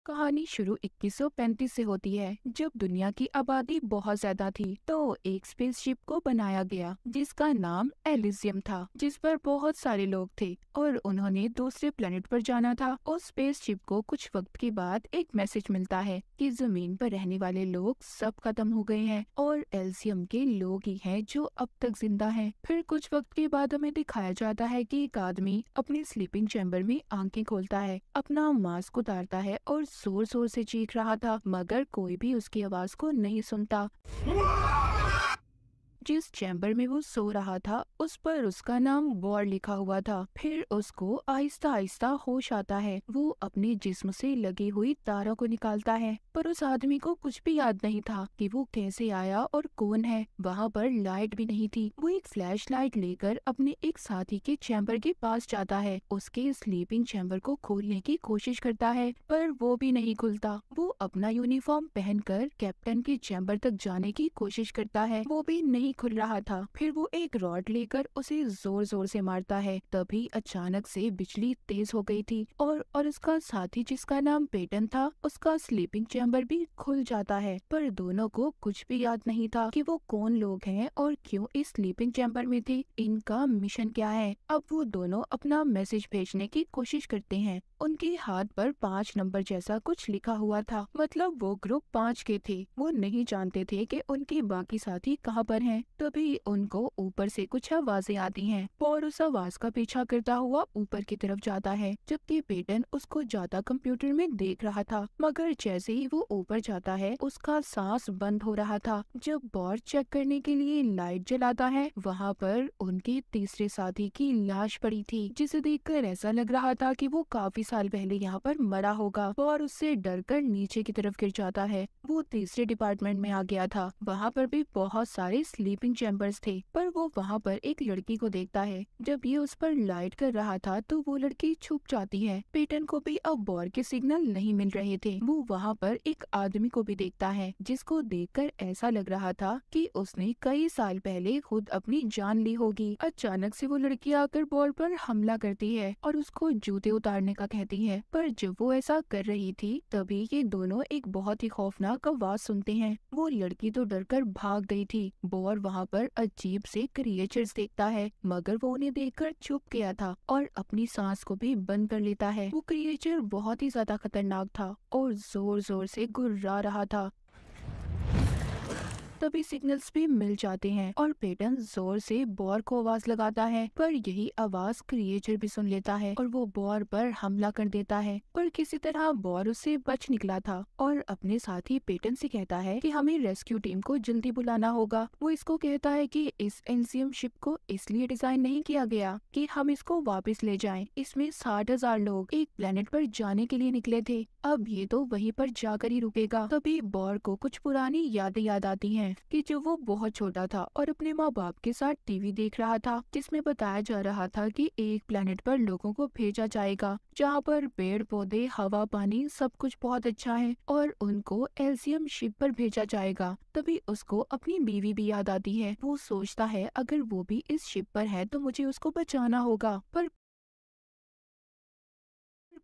कहानी शुरू 2135 से होती है, जब दुनिया की आबादी बहुत ज्यादा थी। तो एक स्पेसशिप को बनाया गया जिसका नाम एलिजियम था, जिस पर बहुत सारे लोग थे और उन्होंने दूसरे प्लेनेट पर जाना था। उस स्पेसशिप को कुछ वक्त के बाद एक मैसेज मिलता है कि जमीन पर रहने वाले लोग सब खत्म हो गए हैं और एलिजियम के लोग ही हैं जो अब तक जिंदा हैं। फिर कुछ वक्त के बाद हमें दिखाया जाता है कि एक आदमी अपनी स्लीपिंग चैम्बर में आंखें खोलता है, अपना मास्क उतारता है और जोर जोर से चीख रहा था, मगर कोई भी उसकी आवाज को नहीं सुनता। जिस चैम्बर में वो सो रहा था उस पर उसका नाम वॉर लिखा हुआ था। फिर उसको आहिस्ता आहिस्ता होश आता है। वो अपने जिस्म से लगी हुई तारों को निकालता है, पर उस आदमी को कुछ भी याद नहीं था कि वो कैसे आया और कौन है। वहाँ पर लाइट भी नहीं थी। वो एक फ्लैश लाइट लेकर अपने एक साथी के चैम्बर के पास जाता है, उसके स्लीपिंग चैम्बर को खोलने की कोशिश करता है, पर वो भी नहीं खुलता। वो अपना यूनिफॉर्म पहनकर कैप्टन के चैम्बर तक जाने की कोशिश करता है, वो भी नहीं खुल रहा था। फिर वो एक रॉड लेकर उसे जोर जोर से मारता है। तभी अचानक से बिजली तेज हो गई थी और उसका साथी जिसका नाम पेटन था, उसका स्लीपिंग चैम्बर भी खुल जाता है। पर दोनों को कुछ भी याद नहीं था कि वो कौन लोग हैं और क्यों इस स्लीपिंग चैम्बर में थे, इनका मिशन क्या है। अब वो दोनों अपना मैसेज भेजने की कोशिश करते हैं। उनके हाथ पर 5 नंबर जैसा कुछ लिखा हुआ था, मतलब वो ग्रुप 5 के थे। वो नहीं जानते थे कि उनके बाकी साथी कहाँ पर हैं। तभी उनको ऊपर से कुछ आवाजें आती हैं और उस आवाज का पीछा करता हुआ ऊपर की तरफ जाता है, जबकि पेटन उसको जाता कंप्यूटर में देख रहा था। मगर जैसे ही वो ऊपर जाता है उसका सांस बंद हो रहा था। जब बॉर चेक करने के लिए लाइट जलाता है, वहाँ पर उनके तीसरे साथी की लाश पड़ी थी, जिसे देखकर ऐसा लग रहा था कि वो काफी साल पहले यहाँ पर मरा होगा। बॉर उससे डरकर नीचे की तरफ गिर जाता है। वो तीसरे डिपार्टमेंट में आ गया था। वहाँ पर भी बहुत सारे स्लीपिंग चैम्बर्स थे, पर वो वहाँ पर एक लड़की को देखता है। जब ये उस पर लाइट कर रहा था तो वो लड़की छुप जाती है। पेटन को भी अब बॉर के सिग्नल नहीं मिल रहे थे। वो वहाँ पर एक आदमी को भी देखता है, जिसको देखकर ऐसा लग रहा था कि उसने कई साल पहले खुद अपनी जान ली होगी। अचानक से वो लड़की आकर बॉर पर हमला करती है और उसको जूते उतारने का कहती है, पर जब वो ऐसा कर रही थी तभी ये दोनों एक बहुत ही खौफनाक आवाज सुनते हैं। वो लड़की तो डरकर भाग गई थी। बॉर वहाँ पर अजीब से क्रिएचर्स देखता है, मगर वो उन्हें देखकर चुप गया था और अपनी सांस को भी बंद कर लेता है। वो क्रिएचर बहुत ही ज्यादा खतरनाक था और जोर जोर से गुर्रा रहा था। तभी सिग्नल्स भी मिल जाते हैं और पेटन जोर से बॉर को आवाज लगाता है, पर यही आवाज क्रिएचर भी सुन लेता है और वो बॉर पर हमला कर देता है। पर किसी तरह बॉर उससे बच निकला था और अपने साथी पेटन से कहता है कि हमें रेस्क्यू टीम को जल्दी बुलाना होगा। वो इसको कहता है कि इस एनसीएम शिप को इसलिए डिजाइन नहीं किया गया कि हम इसको वापस ले जाएं। इसमें 60,000 लोग एक प्लेनेट पर जाने के लिए निकले थे, अब ये तो वहीं पर जाकर ही रुकेगा। तभी बॉर को कुछ पुरानी यादें याद आती हैं कि जब वो बहुत छोटा था और अपने माँ बाप के साथ टीवी देख रहा था, जिसमें बताया जा रहा था कि एक प्लेनेट पर लोगों को भेजा जाएगा जहाँ पर पेड़ पौधे हवा पानी सब कुछ बहुत अच्छा है और उनको एल्सियम शिप पर भेजा जाएगा। तभी उसको अपनी बीवी भी याद आती है। वो सोचता है अगर वो भी इस शिप पर है तो मुझे उसको बचाना होगा। पर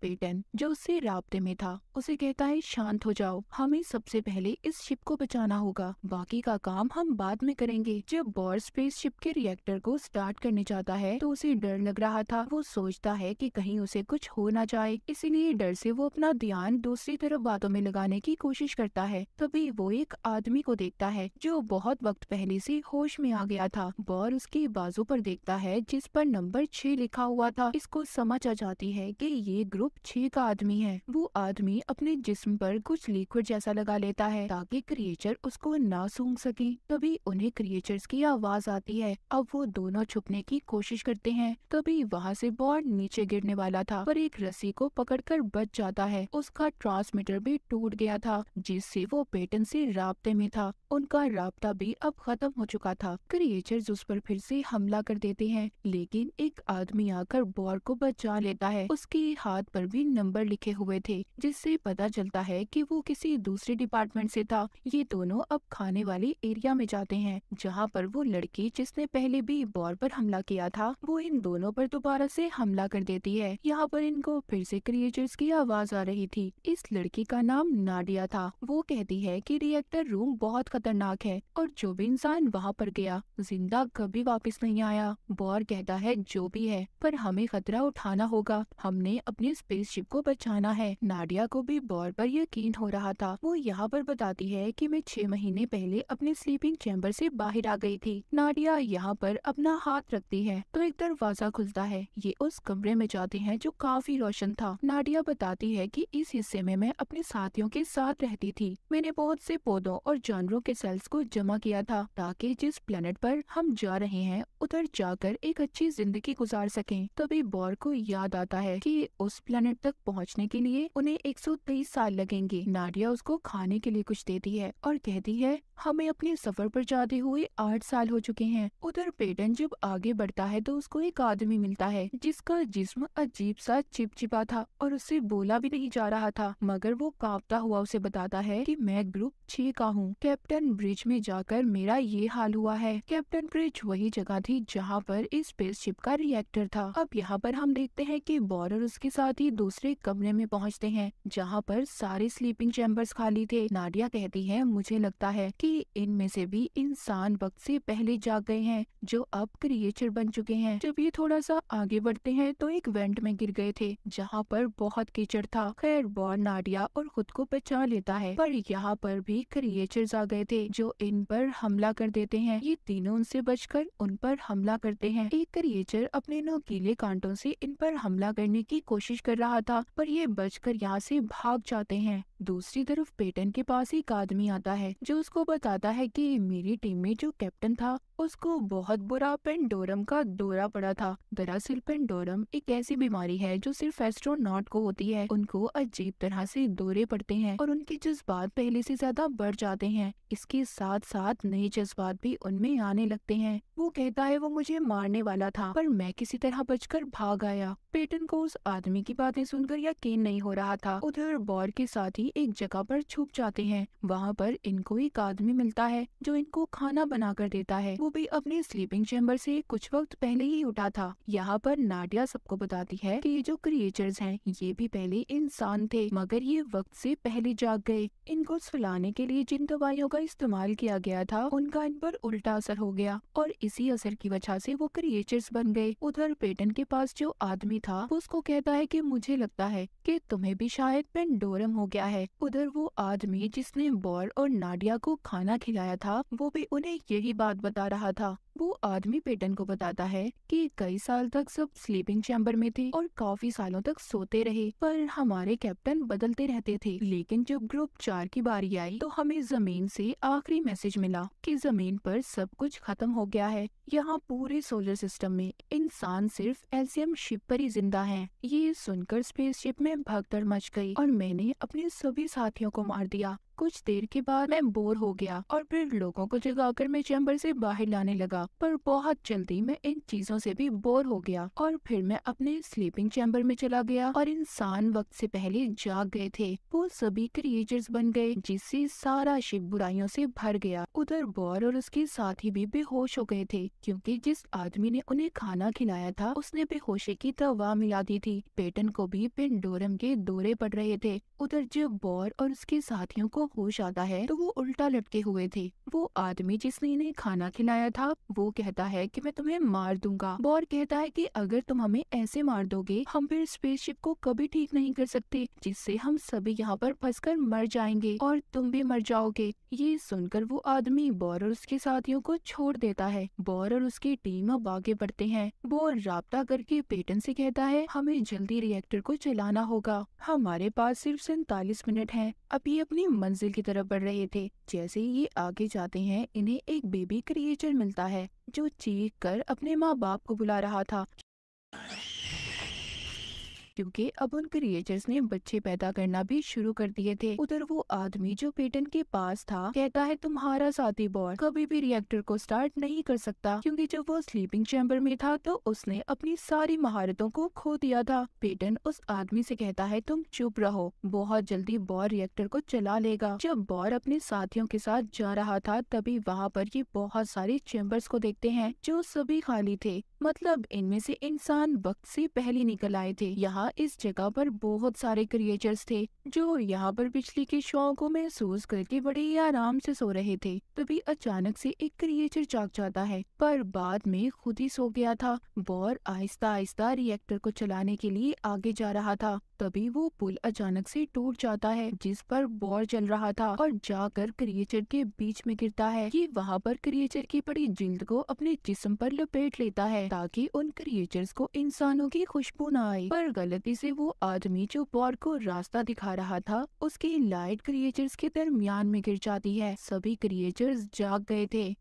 पेटन जो उससे राब्ते में था उसे कहता है शांत हो जाओ, हमें सबसे पहले इस शिप को बचाना होगा, बाकी का काम हम बाद में करेंगे। जब बॉर स्पेस शिप के रिएक्टर को स्टार्ट करने जाता है तो उसे डर लग रहा था। वो सोचता है कि कहीं उसे कुछ हो ना जाए, इसीलिए डर से वो अपना ध्यान दूसरी तरफ बातों में लगाने की कोशिश करता है। तभी वो एक आदमी को देखता है जो बहुत वक्त पहले से होश में आ गया था। बॉर उसके बाजू पर देखता है जिस पर नंबर 6 लिखा हुआ था। इसको समझ आ जाती है कि ये ग्रुप 6 का आदमी है। वो आदमी अपने जिस्म पर कुछ लिक्विड जैसा लगा लेता है ताकि क्रिएचर उसको ना सूंघ सके। तभी उन्हें क्रिएचर्स की आवाज आती है। अब वो दोनों छुपने की कोशिश करते हैं। तभी वहाँ से बॉर्ड नीचे गिरने वाला था, पर एक रस्सी को पकड़कर बच जाता है। उसका ट्रांसमीटर भी टूट गया था, जिससे वो पेटन से राब्ते में था। उनका राब्ता भी अब खत्म हो चुका था। क्रिएचर्स उस पर फिर से हमला कर देते हैं, लेकिन एक आदमी आकर बॉर्ड को बचा लेता है। उसके हाथ पर पर भी नंबर लिखे हुए थे, जिससे पता चलता है कि वो किसी दूसरे डिपार्टमेंट से था। ये दोनों अब खाने वाले एरिया में जाते हैं, जहाँ पर वो लड़की जिसने पहले भी बॉर पर हमला किया था, वो इन दोनों पर दोबारा से हमला कर देती है। यहाँ पर इनको फिर से क्रिएचर्स की आवाज आ रही थी। इस लड़की का नाम नाडिया था। वो कहती है कि रिएक्टर रूम बहुत खतरनाक है और जो भी इंसान वहाँ पर गया जिंदा कभी वापस नहीं आया। बॉर कहता है जो भी है, पर हमें खतरा उठाना होगा, हमने अपने स्पेसशिप को बचाना है। नाडिया को भी बॉर पर यकीन हो रहा था। वो यहाँ पर बताती है कि मैं 6 महीने पहले अपने स्लीपिंग चैम्बर से बाहर आ गई थी। नाडिया यहाँ पर अपना हाथ रखती है तो एक दरवाजा खुलता है। ये उस कमरे में जाते हैं जो काफी रोशन था। नाडिया बताती है कि इस हिस्से में मैं अपने साथियों के साथ रहती थी। मैंने बहुत से पौधों और जानवरों के सेल्स को जमा किया था ताकि जिस प्लेनेट पर हम जा रहे हैं उधर जाकर एक अच्छी जिंदगी गुजार सकें। तभी बॉर को याद आता है कि उस प्लेनेट तक पहुंचने के लिए उन्हें 123 साल लगेंगे। नाडिया उसको खाने के लिए कुछ देती है और कहती है हमें अपने सफर पर जाते हुए 8 साल हो चुके हैं। उधर पेटन जब आगे बढ़ता है तो उसको एक आदमी मिलता है जिसका जिस्म अजीब सा चिपचिपा था और उससे बोला भी नहीं जा रहा था, मगर वो कांपता हुआ उसे बताता है कि मैं ग्रुप 6 का हूँ। कैप्टन ब्रिज में जाकर मेरा ये हाल हुआ है। कैप्टन ब्रिज वही जगह थी जहाँ पर इस स्पेसशिप का रिएक्टर था। अब यहाँ पर हम देखते हैं कि बॉर और उसके साथी दूसरे कमरे में पहुँचते हैं जहाँ पर सारे स्लीपिंग चैम्बर्स खाली थे। नाडिया कहती है मुझे लगता है कि इनमें से भी इंसान वक्त से पहले जाग गए हैं जो अब क्रिएचर बन चुके हैं। जब ये थोड़ा सा आगे बढ़ते हैं तो एक वेंट में गिर गए थे जहाँ पर बहुत कीचड़ था। खैर बॉर नाडिया और खुद को बचा लेता है, पर यहाँ पर भी क्रिएचर्स आ गए थे जो इन पर हमला कर देते हैं। ये तीनों उनसे बचकर उन पर हमला करते हैं। एक क्रिएचर अपने नुकीले कांटों से इन पर हमला करने की कोशिश कर रहा था, पर ये बचकर यहाँ से भाग जाते हैं। दूसरी तरफ पेटन के पास एक आदमी आता है जो उसको बताता है कि मेरी टीम में जो कैप्टन था उसको बहुत बुरा पेंडोरम का दौरा पड़ा था। दरअसल पेंडोरम एक ऐसी बीमारी है जो सिर्फ एस्ट्रोनॉट को होती है। उनको अजीब तरह से दौरे पड़ते हैं और उनके जज्बात पहले से ज्यादा बढ़ जाते हैं। इसके साथ साथ नए जज्बात भी उनमें आने लगते हैं। वो कहता है वो मुझे मारने वाला था पर मैं किसी तरह बचकर भाग आया। पेटन को उस आदमी की बातें सुनकर यकीन नहीं हो रहा था। उधर बॉर के साथ ही एक जगह पर छुप जाते हैं। वहाँ पर इनको एक आदमी मिलता है जो इनको खाना बना कर देता है। वो भी अपने स्लीपिंग चैम्बर से कुछ वक्त पहले ही उठा था। यहाँ पर नाडिया सबको बताती है कि ये जो क्रिएचर्स हैं ये भी पहले इंसान थे मगर ये वक्त से पहले जाग गए। इनको सुलाने के लिए जिन दवाइयों का इस्तेमाल किया गया था उनका इन पर उल्टा असर हो गया और इसी असर की वजह से वो क्रिएचर्स बन गए। उधर पेटन के पास जो आदमी था वो उसको कहता है कि मुझे लगता है कि तुम्हें भी शायद पेंडोरम हो गया है। उधर वो आदमी जिसने बॉर और नाडिया को खाना खिलाया था वो भी उन्हें यही बात बता रहा था। वो आदमी पेटन को बताता है कि कई साल तक सब स्लीपिंग चैम्बर में थे और काफी सालों तक सोते रहे, पर हमारे कैप्टन बदलते रहते थे। लेकिन जब ग्रुप 4 की बारी आई तो हमें जमीन से आखिरी मैसेज मिला कि जमीन पर सब कुछ खत्म हो गया है। यहाँ पूरे सोलर सिस्टम में इंसान सिर्फ एलसीएम शिप पर ही जिंदा हैं। ये सुनकर स्पेसशिप में भगदड़ मच गई और मैंने अपने सभी साथियों को मार दिया। कुछ देर के बाद मैं बोर हो गया और फिर लोगों को जगाकर मैं चैम्बर से बाहर लाने लगा, पर बहुत जल्दी मैं इन चीजों से भी बोर हो गया और फिर मैं अपने स्लीपिंग चैम्बर में चला गया और इंसान वक्त से पहले जाग गए थे। वो सभी क्रिएचर्स बन गए जिससे सारा शिप बुराइयों से भर गया। उधर बॉर और उसके साथी भी बेहोश हो गए थे क्योंकि जिस आदमी ने उन्हें खाना खिलाया था उसने बेहोशी की दवा मिला दी थी। पेटन को भी पेंडोरम के दौरे पड़ रहे थे। उधर जब बॉर और उसके साथियों को होश आता है तो वो उल्टा लटके हुए थे। वो आदमी जिसने इन्हें खाना खिलाया था वो कहता है कि मैं तुम्हें मार दूंगा। बॉर कहता है कि अगर तुम हमें ऐसे मार दोगे हम फिर स्पेसशिप को कभी ठीक नहीं कर सकते, जिससे हम सभी यहाँ पर फंसकर मर जाएंगे और तुम भी मर जाओगे। ये सुनकर वो आदमी बॉर और उसके साथियों को छोड़ देता है। बॉर और उसकी टीम अब आगे बढ़ते हैं। बॉर राब्ता करके पेटन से कहता है हमें जल्दी रिएक्टर को चलाना होगा, हमारे पास सिर्फ 47 मिनट हैं। अभी अपनी मंजिल की तरफ बढ़ रहे थे। जैसे ही ये आगे जाते हैं इन्हें एक बेबी क्रिएचर मिलता है जो चीख कर अपने माँ बाप को बुला रहा था। क्योंकि अब उन क्रिएचर्स ने बच्चे पैदा करना भी शुरू कर दिए थे। उधर वो आदमी जो पेटन के पास था कहता है तुम्हारा साथी बॉर कभी भी रिएक्टर को स्टार्ट नहीं कर सकता, क्योंकि जब वो स्लीपिंग चैम्बर में था तो उसने अपनी सारी महारतों को खो दिया था। पेटन उस आदमी से कहता है तुम चुप रहो, बहुत जल्दी बॉर रिएक्टर को चला लेगा। जब बॉर अपने साथियों के साथ जा रहा था तभी वहाँ पर ये बहुत सारे चैम्बर्स को देखते हैं जो सभी खाली थे, मतलब इनमें से इंसान वक्त से पहले निकल आए थे। यहाँ इस जगह पर बहुत सारे क्रिएचर्स थे जो यहाँ पर बिजली के शॉक को महसूस करके बड़े ही आराम से सो रहे थे। तभी अचानक से एक क्रिएचर जाग जाता है पर बाद में खुद ही सो गया था। बॉर आहिस्ता आहिस्ता रिएक्टर को चलाने के लिए आगे जा रहा था, तभी वो पुल अचानक से टूट जाता है जिस पर बॉर चल रहा था और जाकर क्रिएचर के बीच में गिरता है। ये वहाँ पर क्रिएचर की बड़ी जिल्द को अपने जिस्म पर लपेट लेता है ताकि उन क्रिएचर्स को इंसानों की खुशबू न आए। पर गलती से वो आदमी जो बॉर को रास्ता दिखा रहा था उसकी लाइट क्रिएचर्स के दरमियान में गिर जाती है। सभी क्रिएचर्स जाग गए थे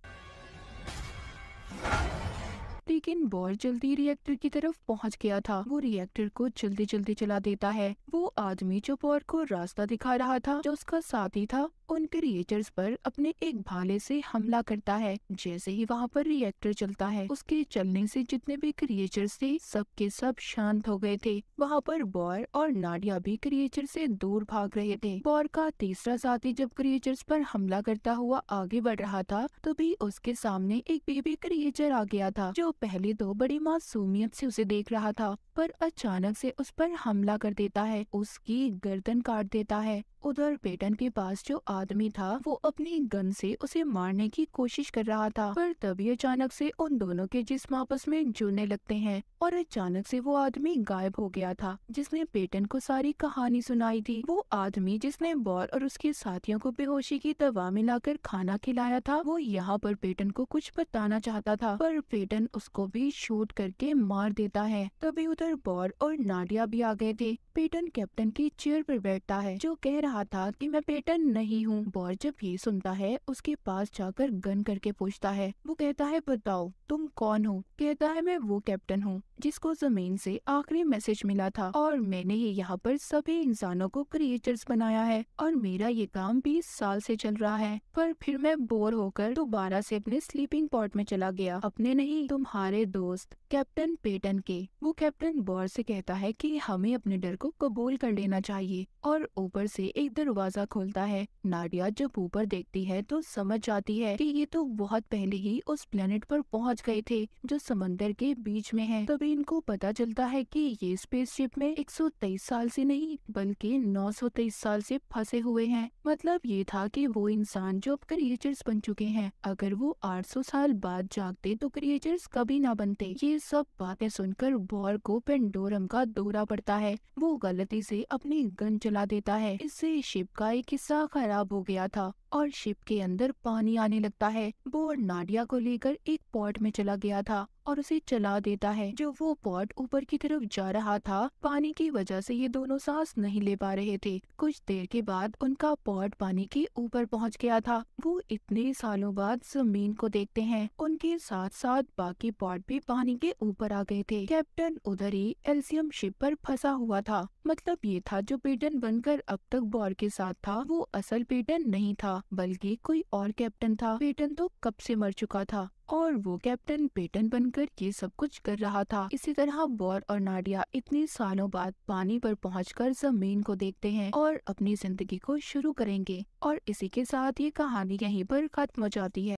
लेकिन बॉल जल्दी रिएक्टर की तरफ पहुंच गया था। वो रिएक्टर को जल्दी जल्दी चला देता है। वो आदमी जो बॉल को रास्ता दिखा रहा था जो उसका साथी था उन क्रिएचर्स पर अपने एक भाले से हमला करता है। जैसे ही वहाँ पर रिएक्टर चलता है उसके चलने से जितने भी क्रिएचर्स थे सब के सब शांत हो गए थे। वहाँ पर बॉर और नाडिया भी क्रिएचर से दूर भाग रहे थे। बॉर का तीसरा साथी जब क्रिएचर्स पर हमला करता हुआ आगे बढ़ रहा था तभी उसके सामने एक बेबी क्रिएचर आ गया था जो पहले तो बड़ी मासूमियत से उसे देख रहा था पर अचानक से उस पर हमला कर देता है, उसकी गर्दन काट देता है। उधर पेटन के पास जो आदमी था वो अपनी गन से उसे मारने की कोशिश कर रहा था पर तभी अचानक से उन दोनों के जिस्म आपस में जुड़ने लगते हैं और अचानक से वो आदमी गायब हो गया था जिसने पेटन को सारी कहानी सुनाई थी। वो आदमी जिसने बॉर और उसके साथियों को बेहोशी की दवा मिलाकर खाना खिलाया था वो यहाँ पर पेटन को कुछ बताना चाहता था पर पेटन उसको भी शूट करके मार देता है। तभी उधर बॉर और नाडिया भी आ गए थे। पेटन कैप्टन की चेयर पर बैठता है जो कह रहा था कि मैं पेटन नहीं हूँ। बॉर जब ये सुनता है उसके पास जाकर गन करके पूछता है। वो कहता है बताओ तुम कौन हो? कहता है मैं वो कैप्टन हूँ जिसको जमीन से आखिरी मैसेज मिला था और मैंने ये यहाँ पर सभी इंसानों को क्रिएचर्स बनाया है और मेरा ये काम 20 साल से चल रहा है पर फिर मैं बोर होकर दोबारा से अपने स्लीपिंग पॉड में चला गया, अपने नहीं तुम्हारे दोस्त कैप्टन पेटन के। वो कैप्टन बॉर से कहता है कि हमें अपने डर को कबूल कर लेना चाहिए और ऊपर से एक दरवाजा खोलता है। नाडिया जब ऊपर देखती है तो समझ जाती है कि ये तो बहुत पहले ही उस प्लेनेट पर पहुंच गए थे जो समंदर के बीच में है। तभी इनको पता चलता है कि ये स्पेसशिप में 123 साल से नहीं बल्कि 923 साल से फंसे हुए हैं। मतलब ये था कि वो इंसान जो अब क्रिएचर्स बन चुके हैं अगर वो 800 साल बाद जागते तो क्रिएचर्स कभी ना बनते। ये सब बातें सुनकर बॉर को पेंडोरम का दौरा पड़ता है। वो गलती से अपनी गन चला देता है, इससे शिप का एक हिस्सा खराब हो गया था और शिप के अंदर पानी आने लगता है। वो नाडिया को लेकर एक पॉट में चला गया था और उसे चला देता है। जो वो पॉट ऊपर की तरफ जा रहा था पानी की वजह से ये दोनों सांस नहीं ले पा रहे थे। कुछ देर के बाद उनका पॉट पानी के ऊपर पहुंच गया था। वो इतने सालों बाद जमीन को देखते हैं, उनके साथ साथ बाकी पॉट भी पानी के ऊपर आ गए थे। कैप्टन उधर ही एल्सियम शिप पर फंसा हुआ था। मतलब ये था जो पेटन बनकर अब तक बॉर के साथ था वो असल पेटन नहीं था बल्कि कोई और कैप्टन था। पेटन तो कब से मर चुका था और वो कैप्टन पेटन बनकर ये सब कुछ कर रहा था। इसी तरह बॉर और नाडिया इतने सालों बाद पानी पर पहुंचकर जमीन को देखते हैं और अपनी जिंदगी को शुरू करेंगे और इसी के साथ ये कहानी यहीं पर खत्म हो जाती है।